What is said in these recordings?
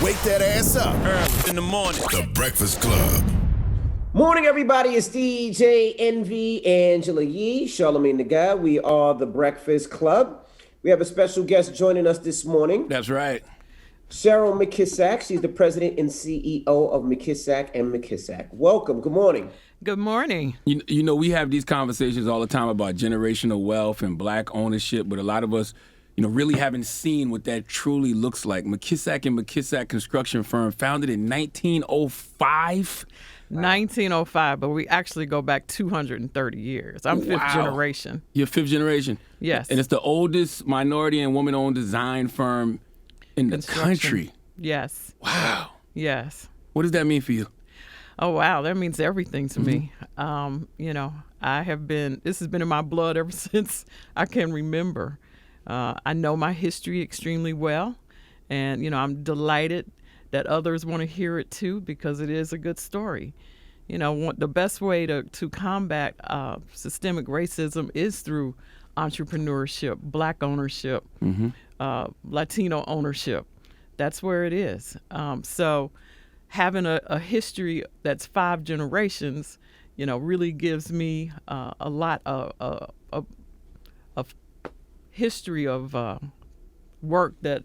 Wake that ass up. Early in the morning. The Breakfast Club. Morning, everybody. It's DJ Envy, Angela Yee, Charlamagne the Guy. We are the Breakfast Club. We have a special guest joining us this morning. That's right. Cheryl McKissack. She's the president and CEO of McKissack and McKissack. Welcome. Good morning. Good morning. You know, we have these conversations all the time about generational wealth and black ownership, but a lot of us, really haven't seen what that truly looks like. McKissack and McKissack Construction Firm, founded in 1905. 1905, but we actually go back 230 years. I'm fifth generation. You're fifth generation? Yes. And it's the oldest minority and woman-owned design firm in the country. Yes. Wow. Yes. What does that mean for you? Oh, wow. That means everything to me. This has been in my blood ever since I can remember. I know my history extremely well, and, I'm delighted that others want to hear it too, because it is a good story. The best way to combat systemic racism is through entrepreneurship, black ownership, Latino ownership. That's where it is. So having a history that's 5 generations, really gives me a lot of history of work that,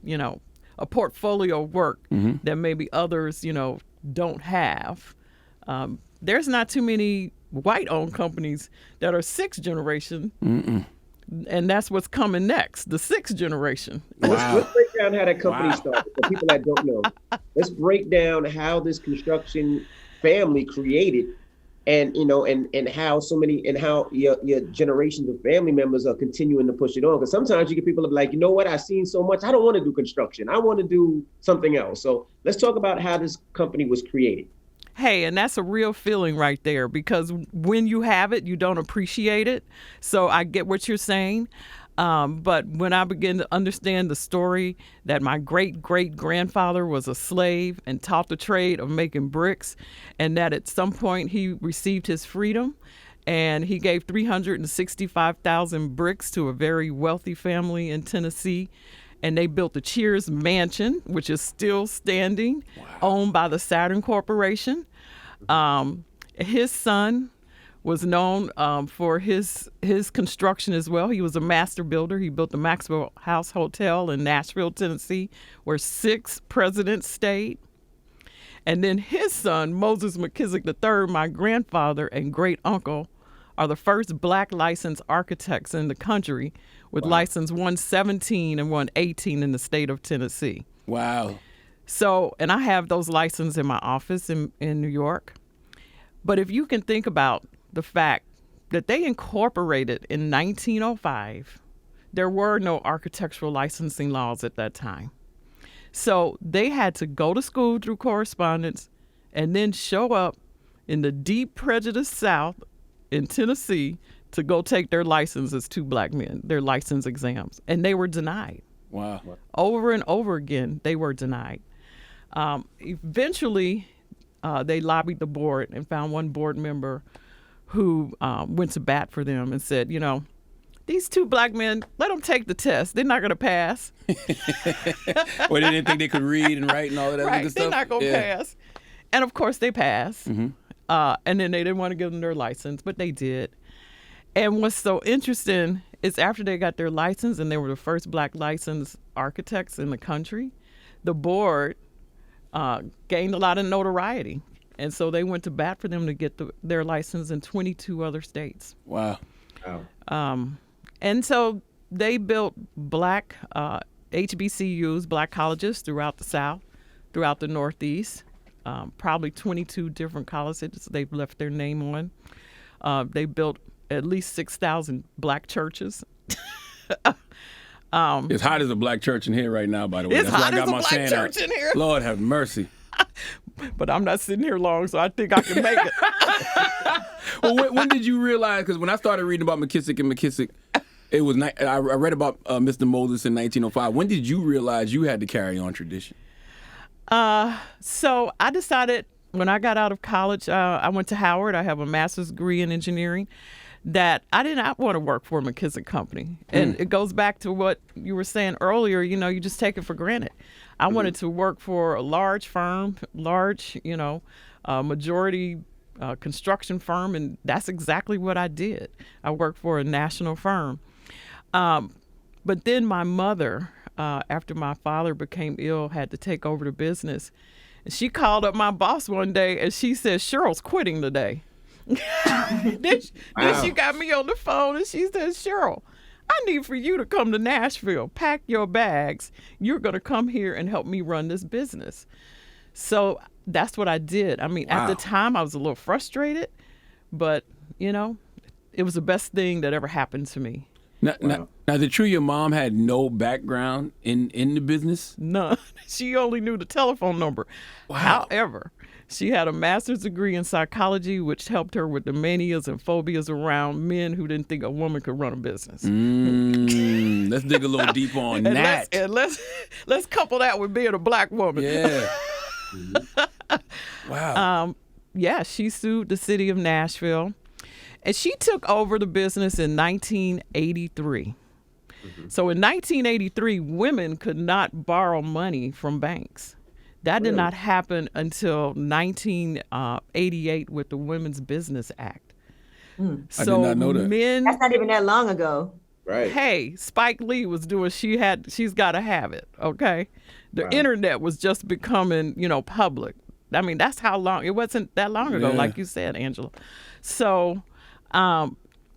a portfolio of work that maybe others, don't have. There's not too many white-owned companies that are 6th generation, and that's what's coming next, the 6th generation. Wow. Let's break down how that company started for people that don't know. Let's break down how this construction family created, and and how your generations of family members are continuing to push it on. Because sometimes you get people like, you know what, I've seen so much, I don't want to do construction, I want to do something else. So let's talk about how this company was created. Hey, and that's a real feeling right there, because when you have it, you don't appreciate it. So I get what you're saying. But when I begin to understand the story that my great-great-grandfather was a slave and taught the trade of making bricks, and that at some point he received his freedom, and he gave 365,000 bricks to a very wealthy family in Tennessee, and they built the Cheers Mansion, which is still standing, owned by the Saturn Corporation. His son was known for his construction as well. He was a master builder. He built the Maxwell House Hotel in Nashville, Tennessee, where 6 presidents stayed. And then his son, Moses McKissack III, my grandfather and great uncle, are the first black licensed architects in the country, with license 117 and 118 in the state of Tennessee. Wow. So, and I have those licenses in my office in New York. But if you can think about the fact that they incorporated in 1905, there were no architectural licensing laws at that time. So they had to go to school through correspondence and then show up in the deep prejudiced South in Tennessee to go take their license as 2 black men, their license exams. And they were denied. Wow. Over and over again, they were denied. Eventually, they lobbied the board and found one board member who went to bat for them and said, these 2 black men, let them take the test. They're not going to pass. Well, they didn't think they could read and write and all of that right, good stuff? they're not going to pass. And, of course, they passed. And then they didn't want to give them their license, but they did. And what's so interesting is after they got their license and they were the first black licensed architects in the country, the board gained a lot of notoriety. And so they went to bat for them to get their license in 22 other states. Wow. And so they built black HBCUs, black colleges throughout the South, throughout the Northeast, probably 22 different colleges they've left their name on. They built at least 6,000 black churches. It's hot as a black church in here right now, by the way. It's That's hot why I as got a my black fan church out. in here. Lord have mercy. But I'm not sitting here long, so I think I can make it. Well, when did you realize? Because when I started reading about McKissack and McKissack, it was I read about Mr. Moses in 1905. When did you realize you had to carry on tradition? So I decided when I got out of college, I went to Howard. I have a master's degree in engineering. that I did not want to work for a McKissack company. And it goes back to what you were saying earlier, you just take it for granted. I wanted to work for a large firm, majority construction firm, and that's exactly what I did. I worked for a national firm. But then my mother, after my father became ill, had to take over the business. And she called up my boss one day and she said, Cheryl's quitting today. Then she got me on the phone and she said, Cheryl, I need for you to come to Nashville, pack your bags. You're going to come here and help me run this business. So that's what I did. I mean, at the time I was a little frustrated, but it was the best thing that ever happened to me. Now, is it true your mom had no background in the business? None. She only knew the telephone number. Wow. However, she had a master's degree in psychology, which helped her with the manias and phobias around men who didn't think a woman could run a business. Let's dig a little deeper on that. Let's couple that with being a black woman. Yeah. Wow. She sued the city of Nashville. And she took over the business in 1983. So in 1983, women could not borrow money from banks. That did not happen until 1988 with the Women's Business Act. I did not know that. That's not even that long ago. Right. Hey, Spike Lee was doing, she's got to have it, okay? The internet was just becoming, public. I mean, that's how long, it wasn't that long ago, like you said, Angela. So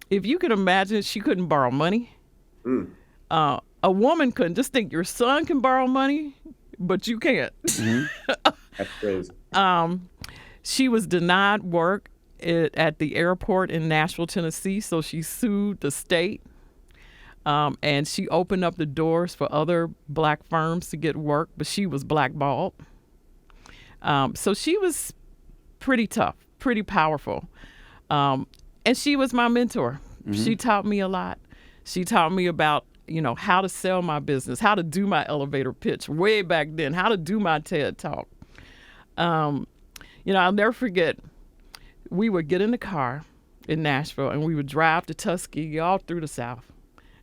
if you can imagine, she couldn't borrow money. A woman couldn't. Just think your son can borrow money, but you can't. That's crazy. She was denied work at the airport in Nashville, Tennessee, so she sued the state. And she opened up the doors for other black firms to get work, but she was blackballed. So she was pretty tough, pretty powerful. And she was my mentor. She taught me a lot. She taught me about, how to sell my business, how to do my elevator pitch way back then, how to do my TED Talk. I'll never forget, we would get in the car in Nashville and we would drive to Tuskegee all through the South.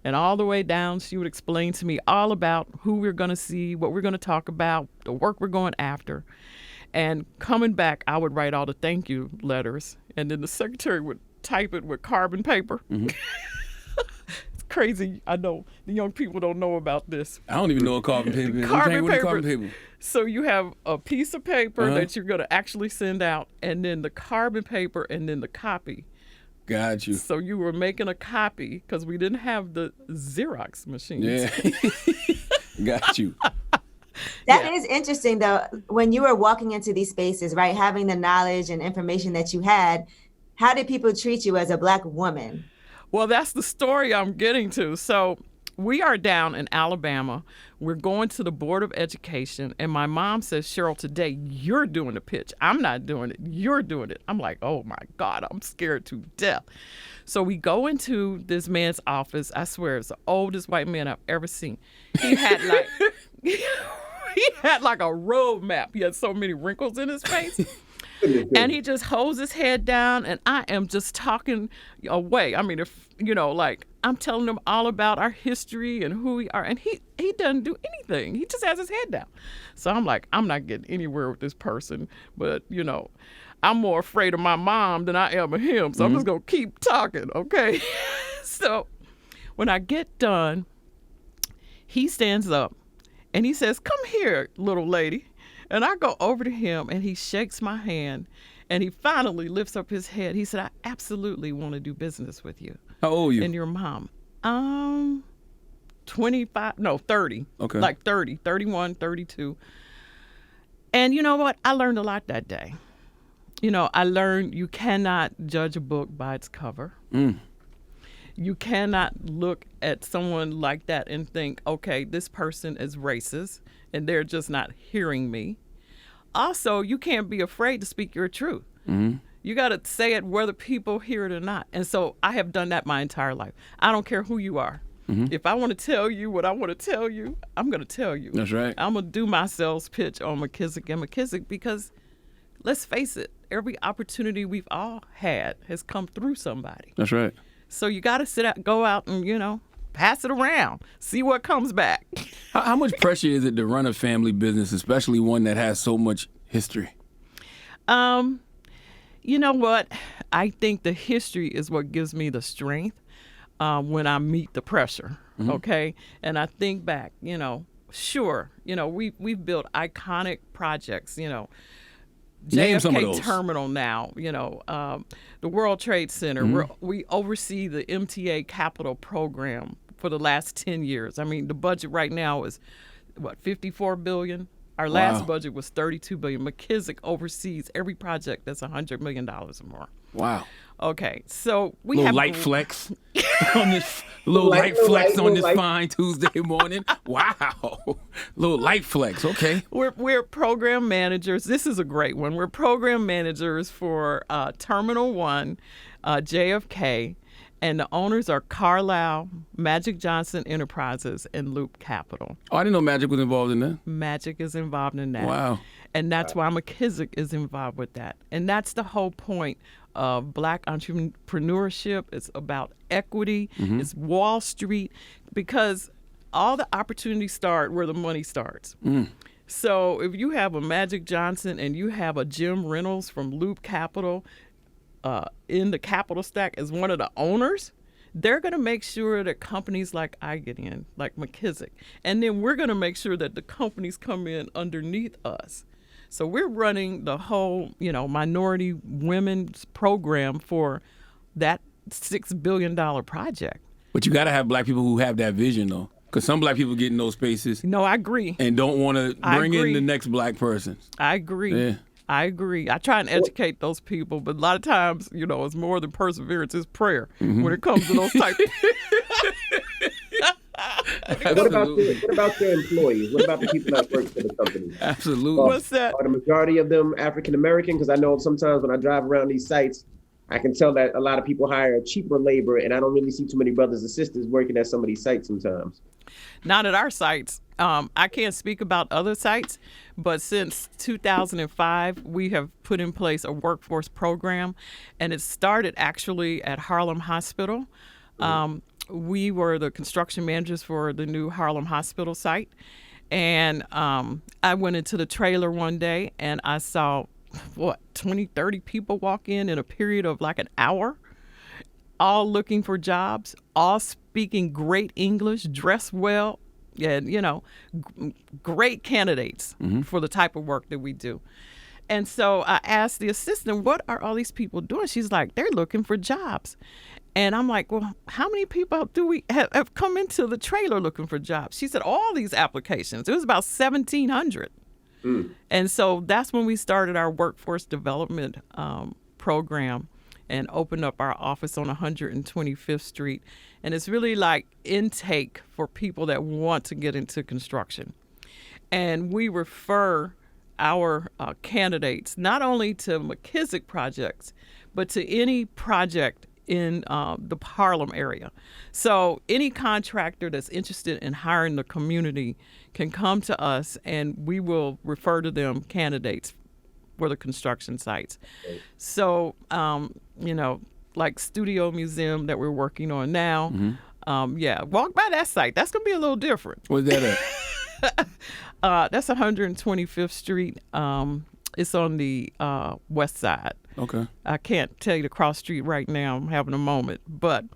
And all the way down, she would explain to me all about who we're going to see, what we're going to talk about, the work we're going after. And coming back, I would write all the thank you letters. And then the secretary would type it with carbon paper. It's crazy. I know the young people don't know about this. I don't even know what carbon paper is. Carbon Carbon paper. So you have a piece of paper that you're going to actually send out, and then the carbon paper, and then the copy. Got you. So you were making a copy because we didn't have the Xerox machines. Yeah. Got you. That is interesting, though, when you were walking into these spaces, right, having the knowledge and information that you had, how did people treat you as a black woman? Well, that's the story I'm getting to. So we are down in Alabama. We're going to the Board of Education, and my mom says, Cheryl, today you're doing the pitch. I'm not doing it. You're doing it. I'm like, oh, my God, I'm scared to death. So we go into this man's office. I swear, it's the oldest white man I've ever seen. He had like a road map. He had so many wrinkles in his face. And he just holds his head down, and I am just talking away. I mean, I'm telling him all about our history and who we are, and he doesn't do anything. He just has his head down. So I'm like, I'm not getting anywhere with this person, but, I'm more afraid of my mom than I am of him, so I'm just going to keep talking, okay? So when I get done, he stands up, and he says, come here, little lady. And I go over to him, and he shakes my hand, and he finally lifts up his head. He said, I absolutely want to do business with you. How old are you? And your mom. 30. Okay. Like 30, 31, 32. And you know what? I learned a lot that day. I learned you cannot judge a book by its cover. You cannot look at someone like that and think, okay, this person is racist and they're just not hearing me. Also, you can't be afraid to speak your truth. You got to say it whether people hear it or not. And so I have done that my entire life. I don't care who you are. If I want to tell you what I want to tell you, I'm going to tell you. That's right. I'm going to do my sales pitch on McKissack and McKissack because let's face it, every opportunity we've all had has come through somebody. That's right. So you got to go out and, pass it around, see what comes back. How much pressure is it to run a family business, especially one that has so much history? You know what? I think the history is what gives me the strength when I meet the pressure, okay? And I think back, sure, we've built iconic projects, Name some of JFK those. Terminal now, the World Trade Center. We oversee the MTA Capital Program for the last 10 years. I mean, the budget right now is, $54 billion? Our last budget was $32 billion. McKissack oversees every project that's $100 million or more. Wow. Okay, so we Little have light flex on this light flex on this fine Tuesday morning. Wow. Little light flex. Okay. We're program managers. This is a great one. We're program managers for Terminal 1, JFK, and the owners are Carlisle, Magic Johnson Enterprises, and Loop Capital. Oh, I didn't know Magic was involved in that. Magic is involved in that. Wow. And that's why McKissack is involved with that. And that's the whole point of Black entrepreneurship. It's about equity. It's Wall Street, because all the opportunities start where the money starts. So if you have a Magic Johnson and you have a Jim Reynolds from Loop Capital in the capital stack as one of the owners, they're going to make sure that companies like I get in, like McKissack. And then we're going to make sure that the companies come in underneath us. So we're running the whole, minority women's program for that $6 billion project. But you got to have black people who have that vision, though. Because some black people get in those spaces. No, I agree. And don't want to bring in the next black person. I agree. Yeah. I agree. I try and educate those people, but a lot of times, it's more than perseverance, it's prayer when it comes to those type What about their employees? What about the people that work for the company? Absolutely. What's that? Are the majority of them African American? Because I know sometimes when I drive around these sites, I can tell that a lot of people hire cheaper labor, and I don't really see too many brothers and sisters working at some of these sites sometimes. Not at our sites. I can't speak about other sites, but since 2005, we have put in place a workforce program, and it started actually at Harlem Hospital. We were the construction managers for the new Harlem Hospital site, and I went into the trailer one day, and I saw, 20, 30 people walk in a period of like an hour, all looking for jobs, all speaking great English, dressed well, and, great candidates for the type of work that we do. And so I asked the assistant, what are all these people doing? She's like, they're looking for jobs. And I'm like, well, how many people do we have come into the trailer looking for jobs? She said, all these applications. It was about 1,700. And so that's when we started our workforce development program and opened up our office on 125th Street. And it's really like intake for people that want to get into construction. And we refer our candidates not only to McKissack projects, but to any project in the Harlem area. So any contractor that's interested in hiring the community can come to us, and we will refer to them candidates for the construction sites. So, like Studio Museum that we're working on now, walk by that site. That's going to be a little different. Where's that at? That's 125th Street. It's on the west side. Okay. I can't tell you the cross street right now. I'm having a moment. But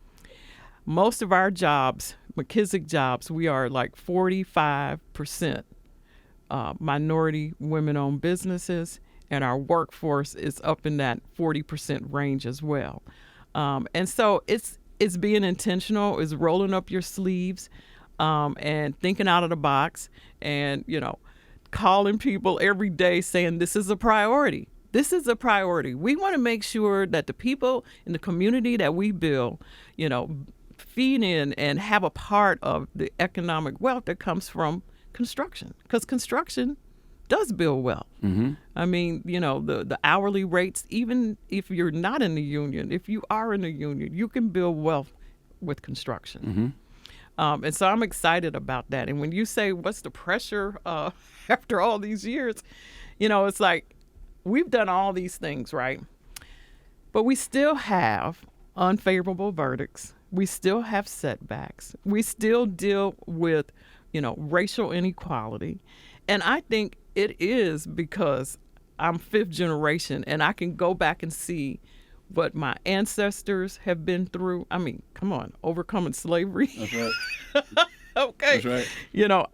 most of our jobs, McKissack jobs, we are like 45% minority women-owned businesses, and our workforce is up in that 40% range as well. And so it's being intentional, it's rolling up your sleeves and thinking out of the box and, calling people every day saying this is a priority. This is a priority. We want to make sure that the people in the community that we build, feed in and have a part of the economic wealth that comes from construction, because construction does build wealth. I mean, the hourly rates, even if you're not in the union, if you are in the union, you can build wealth with construction. And so I'm excited about that. And when you say, what's the pressure after all these years, it's like, we've done all these things, right? But we still have unfavorable verdicts. We still have setbacks. We still deal with, racial inequality. And I think it is because I'm fifth generation and I can go back and see what my ancestors have been through. I mean, come on, overcoming slavery. That's right. Okay. That's right.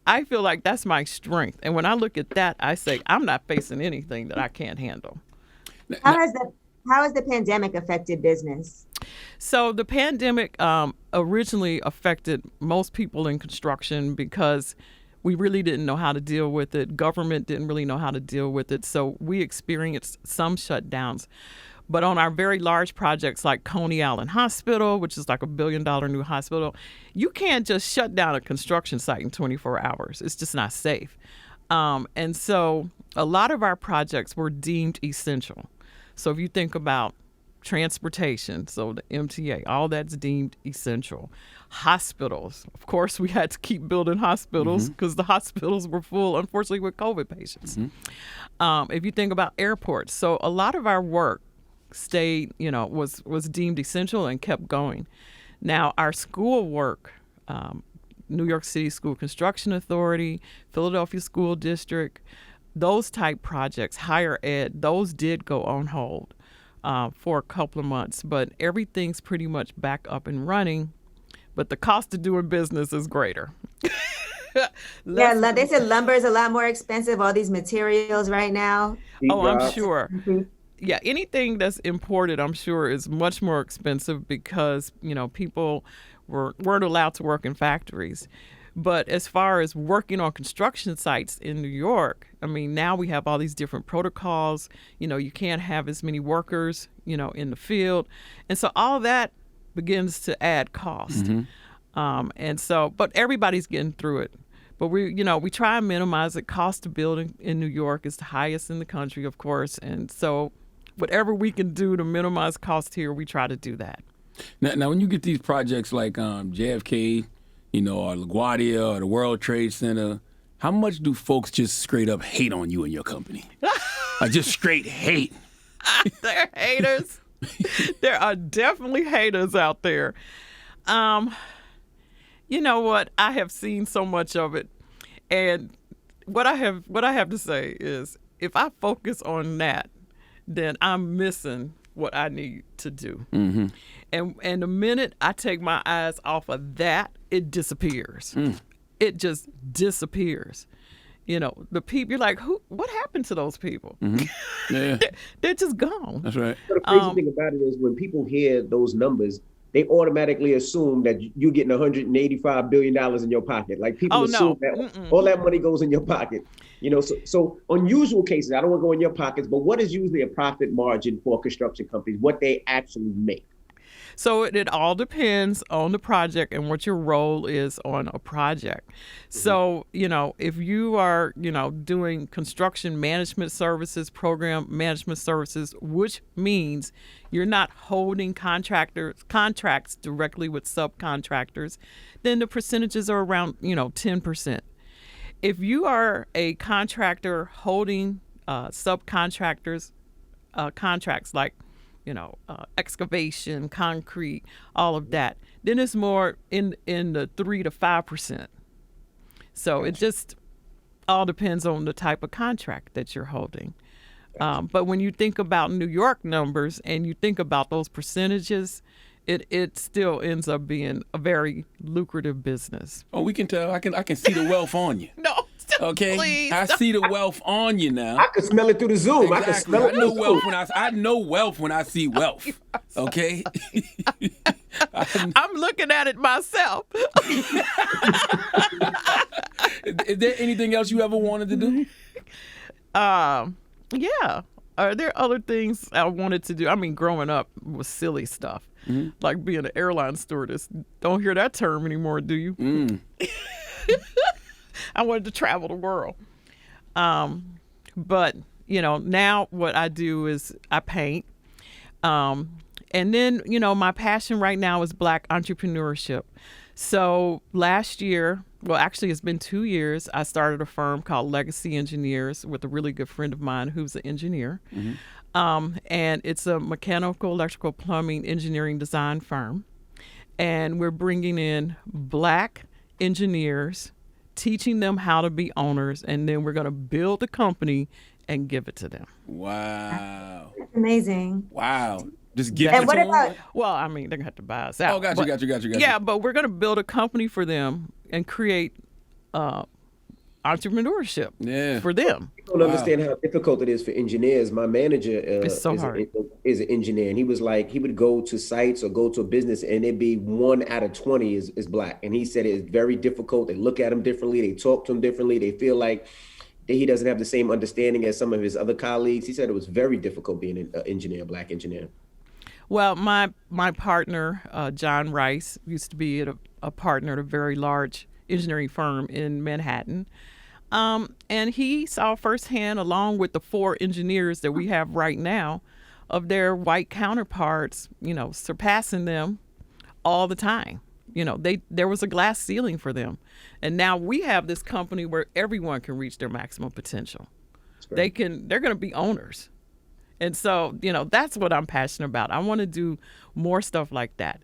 I feel like that's my strength. And when I look at that, I say, I'm not facing anything that I can't handle. How has the pandemic affected business? So the pandemic originally affected most people in construction because we really didn't know how to deal with it. Government didn't really know how to deal with it. So we experienced some shutdowns. But on our very large projects like Coney Island Hospital, which is like $1 billion new hospital, you can't just shut down a construction site in 24 hours. It's just not safe. And so a lot of our projects were deemed essential. So if you think about transportation, so the MTA, all that's deemed essential. Hospitals, of course, we had to keep building hospitals because the hospitals were full, unfortunately, with COVID patients. If you think about airports, so a lot of our work stayed, was deemed essential and kept going. Now, our school work, New York City School Construction Authority, Philadelphia School District, those type projects, higher ed, those did go on hold for a couple of months, but everything's pretty much back up and running. But the cost of doing business is greater. Yeah, they said lumber is a lot more expensive, all these materials right now. I'm sure. Yeah, anything that's imported, I'm sure, is much more expensive because, people weren't allowed to work in factories. But as far as working on construction sites in New York, I mean, now we have all these different protocols. You can't have as many workers, in the field. And so all that begins to add cost. And so, but everybody's getting through it. But we try and minimize it. Cost of building in New York is the highest in the country, of course. And so whatever we can do to minimize cost here, we try to do that. Now when you get these projects like JFK, or LaGuardia or the World Trade Center, how much do folks just straight up hate on you and your company? Like just straight hate. They're haters. There are definitely haters out there. You know what? I have seen so much of it. And what I have to say is if I focus on that, then I'm missing what I need to do. And the minute I take my eyes off of that, it disappears. It just disappears. The people, you're like, what happened to those people? Yeah. They're just gone. That's right. The crazy thing about it is when people hear those numbers, they automatically assume that you're getting $185 billion in your pocket. Like people assume that all that money goes in your pocket. So unusual cases, I don't want to go in your pockets, but what is usually a profit margin for construction companies, what they actually make? So it all depends on the project and what your role is on a project. So, if you are, doing construction management services, program management services, which means you're not holding contracts directly with subcontractors, then the percentages are around, 10%. If you are a contractor holding subcontractors contracts like excavation, concrete, all of that, then it's more in the 3 to 5%. So it just all depends on the type of contract that you're holding. But when you think about New York numbers and you think about those percentages, it still ends up being a very lucrative business. Oh, we can tell. I can see the wealth on you. No. Okay, Please. I see the wealth on you now. I can smell it through the Zoom. Exactly. I can smell it. I know wealth when I see wealth. Okay. I'm looking at it myself. Is there anything else you ever wanted to do? Yeah. Are there other things I wanted to do? I mean, growing up was silly stuff, like being an airline stewardess. Don't hear that term anymore, do you? I wanted to travel the world. But, now what I do is I paint. And then, my passion right now is Black entrepreneurship. So last year, well, actually, it's been 2 years. I started a firm called Legacy Engineers with a really good friend of mine who's an engineer. And it's a mechanical, electrical, plumbing, engineering design firm. And we're bringing in Black engineers, teaching them how to be owners, and then we're going to build a company and give it to them. Wow. That's amazing. Wow. Just give And it what to about them? Well, I mean, they're going to have to buy us out. Oh, got you. Yeah, but we're going to build a company for them and create entrepreneurship for them. People don't understand how difficult it is for engineers. My manager It's so hard. is an engineer, and he was like, he would go to sites or go to a business, and it'd be 1 out of 20 is Black. And he said it's very difficult. They look at him differently. They talk to him differently. They feel like that he doesn't have the same understanding as some of his other colleagues. He said it was very difficult being an engineer, a Black engineer. Well, my partner, John Rice, used to be a partner at a very large engineering firm in Manhattan. And he saw firsthand, along with the 4 engineers that we have right now, of their white counterparts, surpassing them all the time. There was a glass ceiling for them. And now we have this company where everyone can reach their maximum potential. They're going to be owners. And so, that's what I'm passionate about. I want to do more stuff like that.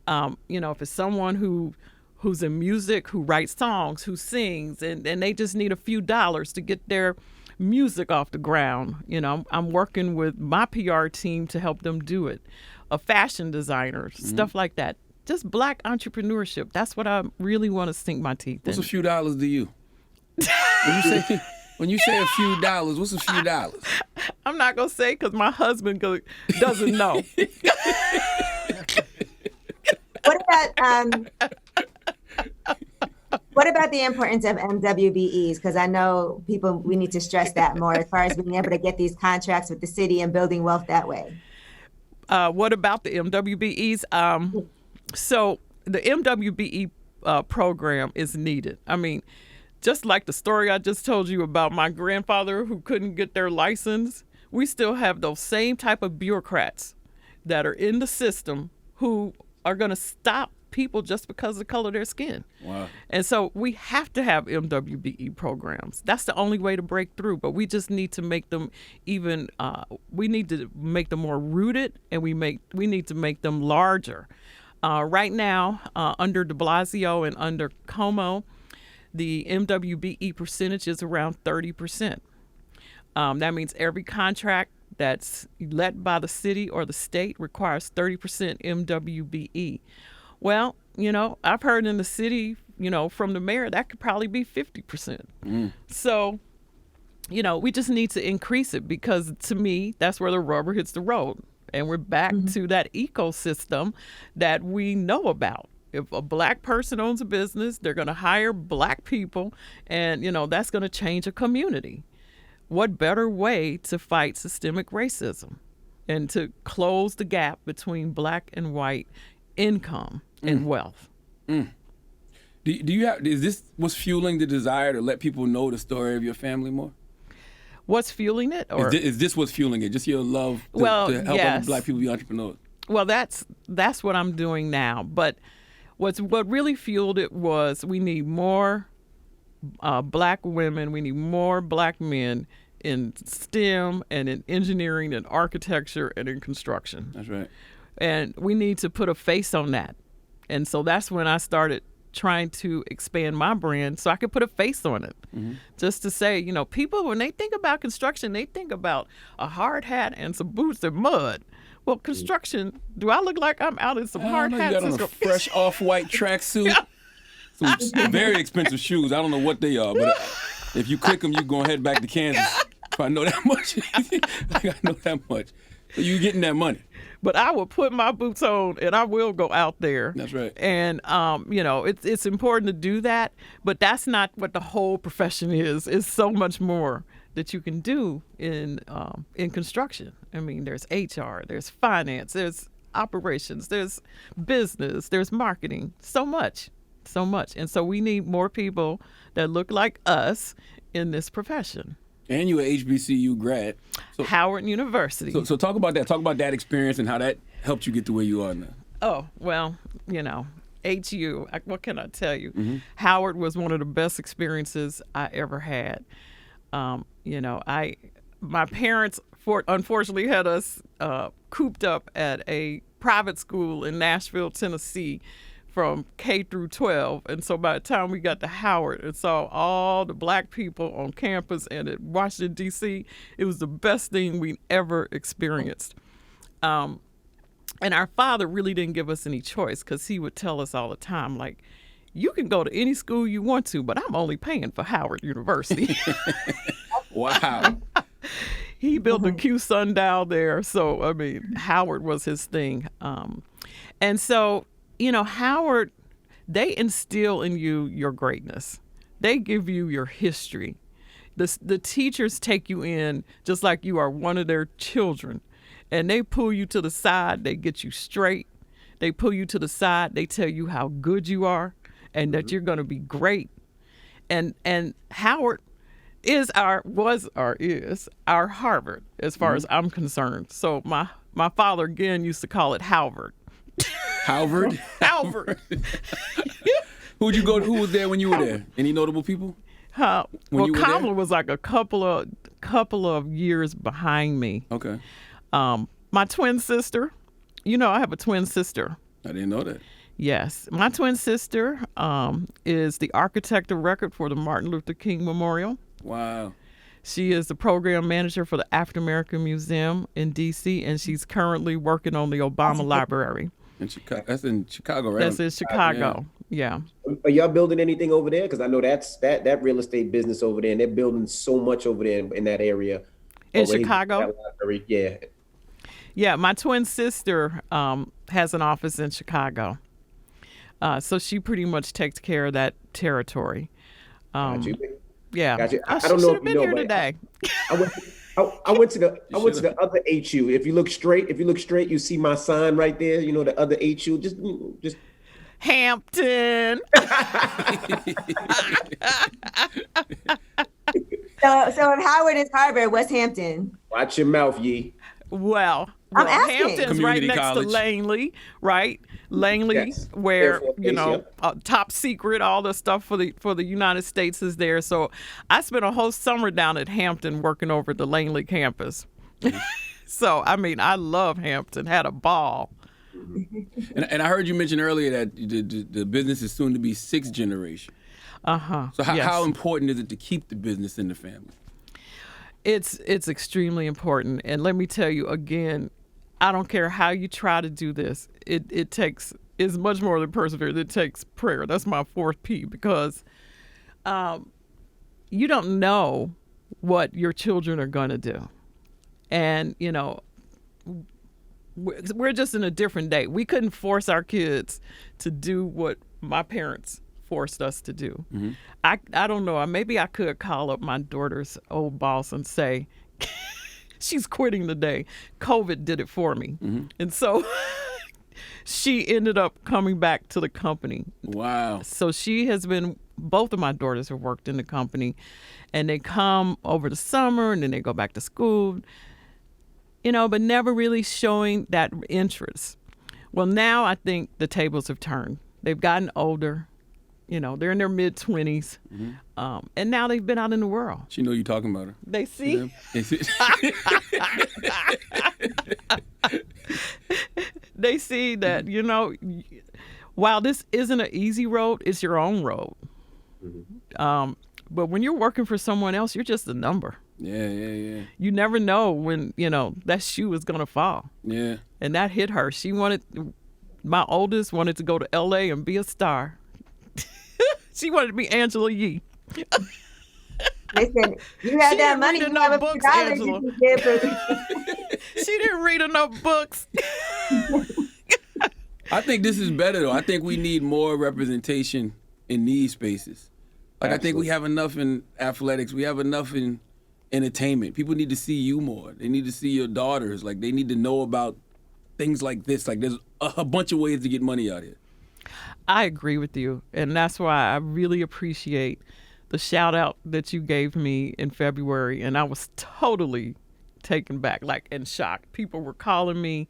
If it's someone who's in music, who writes songs, who sings, and they just need a few dollars to get their music off the ground. I'm working with my PR team to help them do it. A fashion designer, stuff like that. Just Black entrepreneurship. That's what I really want to sink my teeth in. What's a few dollars to you? When you say a few dollars, what's a few dollars? I'm not going to say because my husband doesn't know. What about the importance of MWBEs? Because I know we need to stress that more as far as being able to get these contracts with the city and building wealth that way. What about the MWBEs? So the MWBE program is needed. I mean, just like the story I just told you about my grandfather who couldn't get their license, we still have those same type of bureaucrats that are in the system who are going to stop people just because of the color of their skin. Wow. And so we have to have MWBE programs. That's the only way to break through, but we just need to make them we need to make them more rooted, and we need to make them larger. Right now, under de Blasio and under Como, the MWBE percentage is around 30%. That means every contract that's let by the city or the state requires 30% MWBE. Well, I've heard in the city, from the mayor, that could probably be 50%. So, we just need to increase it because, to me, that's where the rubber hits the road. And we're back to that ecosystem that we know about. If a Black person owns a business, they're going to hire Black people, and, that's going to change a community. What better way to fight systemic racism and to close the gap between Black and white income and wealth? Do you have? Is this what's fueling the desire to let people know the story of your family more? What's fueling it? Or Is this what's fueling it? Just your love to help other Black people be entrepreneurs? Well, that's what I'm doing now. But what really fueled it was we need more Black women. We need more Black men in STEM and in engineering and architecture and in construction. That's right. And we need to put a face on that. And so that's when I started trying to expand my brand so I could put a face on it. Just to say, people, when they think about construction, they think about a hard hat and some boots and mud. Well, construction, do I look like I'm out in some hard hats? You got on a fresh off-white tracksuit. Some very expensive shoes. I don't know what they are, but if you click them, you're going to head back to Kansas. If I know that much. I know that much. So you getting that money. But I will put my boots on and I will go out there. That's right. And, it's important to do that, but that's not what the whole profession is. It's so much more that you can do in construction. I mean, there's HR, there's finance, there's operations, there's business, there's marketing, so much. And so we need more people that look like us in this profession. And you're an HBCU grad. So, Howard University. So talk about that. Talk about that experience and how that helped you get to where you are now. Oh, well, HU. What can I tell you? Howard was one of the best experiences I ever had. My parents unfortunately had us cooped up at a private school in Nashville, Tennessee, from K through 12. And so by the time we got to Howard and saw all the black people on campus and at Washington, D.C., it was the best thing we ever experienced. And our father really didn't give us any choice, because he would tell us all the time, like, you can go to any school you want to, but I'm only paying for Howard University. Wow. He built a Q sundial there. So, I mean, Howard was his thing. And so, Howard, they instill in you your greatness. They give you your history. The teachers take you in just like you are one of their children. And they pull you to the side. They get you straight. They pull you to the side. They tell you how good you are and that you're going to be great. And Howard is our Harvard, as far as I'm concerned. So my father, again, used to call it Howard. Howard? Howard. Who was there when you were there? Any notable people? Kamala was like a couple of years behind me. Okay. My twin sister, I have a twin sister. I didn't know that. Yes. My twin sister is the architect of record for the Martin Luther King Memorial. Wow. She is the program manager for the African American Museum in D.C., and she's currently working on the Obama Library. That's in Chicago, right? That's in Chicago, yeah. Are y'all building anything over there? Because I know that real estate business over there, and they're building so much over there in that area. In Chicago? Yeah. Yeah, my twin sister has an office in Chicago. So she pretty much takes care of that territory. Got you. Yeah. Gotcha. I don't know if been you know, here today. I went to the other HU. If you look straight, you see my sign right there. The other HU. Just So Hampton. if Howard is Harvard, what's Hampton? Watch your mouth, Yee. Well, I'm asking. Hampton's Community right next college. to Langley, right? Langley, Yes. where Air Force Base, top secret, all the stuff for the United States is there. So I spent a whole summer down at Hampton working over at the Langley campus. So I mean, I love Hampton. Had a ball. And I heard you mention earlier that the business is soon to be 6th generation. So how important is it to keep the business in the family? It's extremely important. And let me tell you again, I don't care how you try to do this. It's much more than perseverance. It takes prayer. That's my 4th P, because you don't know what your children are going to do. And, we're just in a different day. We couldn't force our kids to do what my parents forced us to do. Mm-hmm. I don't know. Maybe I could call up my daughter's old boss and say, she's quitting today. COVID did it for me. Mm-hmm. And so she ended up coming back to the company. Wow. So both of my daughters have worked in the company, and they come over the summer and then they go back to school, but never really showing that interest. Well, now I think the tables have turned. They've gotten older. They're in their mid-20s, and now they've been out in the world. She know you talking about her. They see? They see that, while this isn't an easy road, it's your own road. Mm-hmm. But when you're working for someone else, you're just a number. Yeah. You never know when, that shoe is going to fall. Yeah. And that hit her. My oldest wanted to go to L.A. and be a star. She wanted to be Angela Yee. Listen, you have that money. You have books, $1 Angela. you can give for- She didn't read enough books. I think this is better, though. I think we need more representation in these spaces. Absolutely. I think we have enough in athletics. We have enough in entertainment. People need to see you more. They need to see your daughters. They need to know about things like this. There's a bunch of ways to get money out here. I agree with you. And that's why I really appreciate the shout out that you gave me in February. And I was totally taken back, in shock. People were calling me.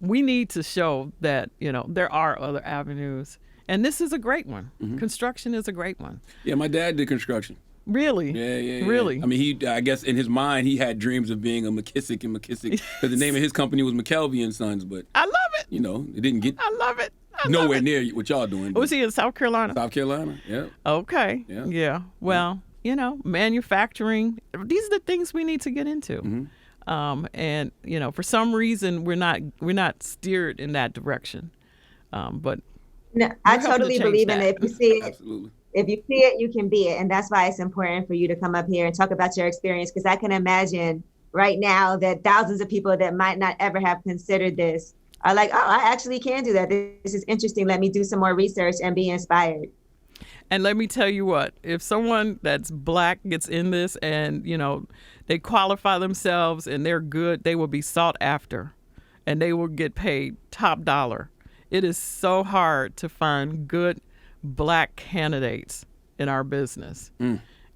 we need to show that, there are other avenues. And this is a great one. Construction is a great one. Yeah, my dad did construction. Really? Yeah. Really? I mean, I guess in his mind, he had dreams of being a McKissack and McKissack, because the name of his company was McKelvey and Sons, but I love it. It didn't get I love it. nowhere near what y'all doing. Was he in South Carolina? South Carolina, yeah. Okay. Yeah. Well, manufacturing, these are the things we need to get into. And, for some reason, we're not steered in that direction. But No, I helping to totally change believe in that. it. If you see it, Absolutely. if you see it, you can be it. And that's why it's important for you to come up here and talk about your experience, because I can imagine right now that thousands of people that might not ever have considered this are like, oh, I actually can do that. This is interesting. Let me do some more research and be inspired. And let me tell you what, if someone that's Black gets in this and, they qualify themselves and they're good, they will be sought after and they will get paid top dollar. It is so hard to find good Black candidates in our business.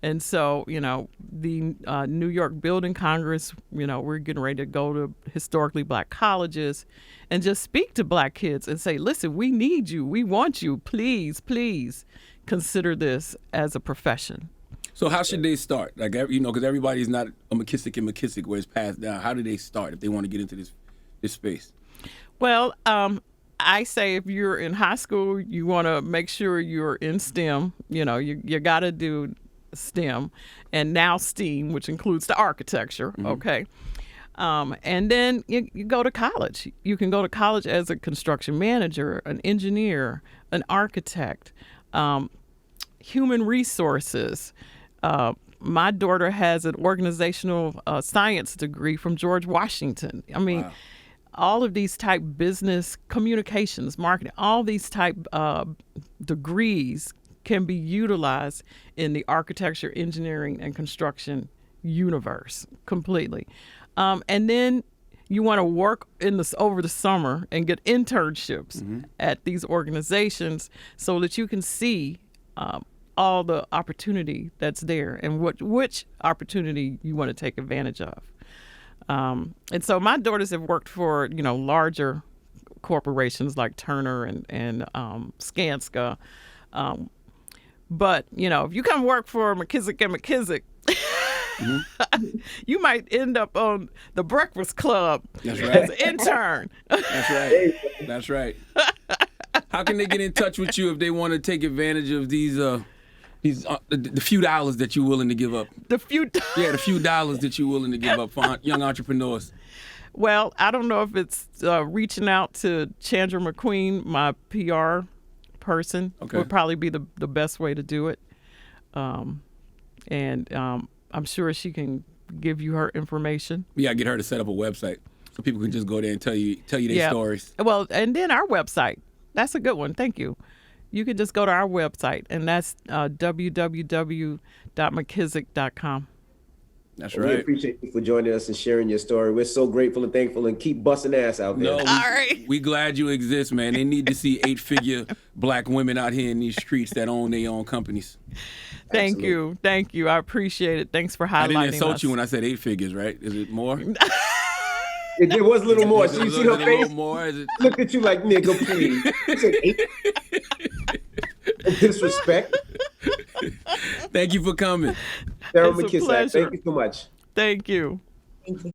And so, the New York Building Congress, we're getting ready to go to historically Black colleges and just speak to Black kids and say, listen, we need you. We want you. Please, please consider this as a profession. So how should they start? Like, because everybody's not a McKissack and McKissack where it's passed down. How do they start if they want to get into this space? Well, I say if you're in high school, you want to make sure you're in STEM. You got to do STEM and now STEAM, which includes the architecture. Okay. And then you go to college. You can go to college as a construction manager, an engineer, an architect, human resources. My daughter has an organizational science degree from George Washington. I mean, Wow. All of these type business, communications, marketing, all these type degrees can be utilized in the architecture, engineering, and construction universe completely. And then you want to work over the summer and get internships at these organizations so that you can see all the opportunity that's there and which opportunity you want to take advantage of. And so my daughters have worked for, larger corporations like Turner and Skanska. But, if you come work for McKissack and McKissack, you might end up on the Breakfast Club That's as right. an intern. That's right. That's right. How can they get in touch with you if they want to take advantage of these the few dollars that you're willing to give up? The few dollars that you're willing to give up for young entrepreneurs. Well, I don't know if it's reaching out to Chandra McQueen, my PR person, would probably be the best way to do it. And I'm sure she can give you her information. Yeah, get her to set up a website so people can just go there and tell you their stories. Well, and then our website. That's a good one. Thank you. You can just go to our website, and that's www.mckissack.com. That's We right. appreciate you for joining us and sharing your story. We're so grateful and thankful, and keep busting ass out there. No, All right. we glad you exist, man. They need to see 8-figure Black women out here in these streets that own their own companies. Thank you. Thank you. I appreciate it. Thanks for highlighting I didn't insult us. you when I said 8 figures, right? Is it more? It was a little more. Is So it you a see her little face? more? Is it? Looked at you like, nigga, please. You said 8? Disrespect. Thank you for coming. Cheryl It's a McKissack, pleasure. thank you so much. Thank you. Thank you.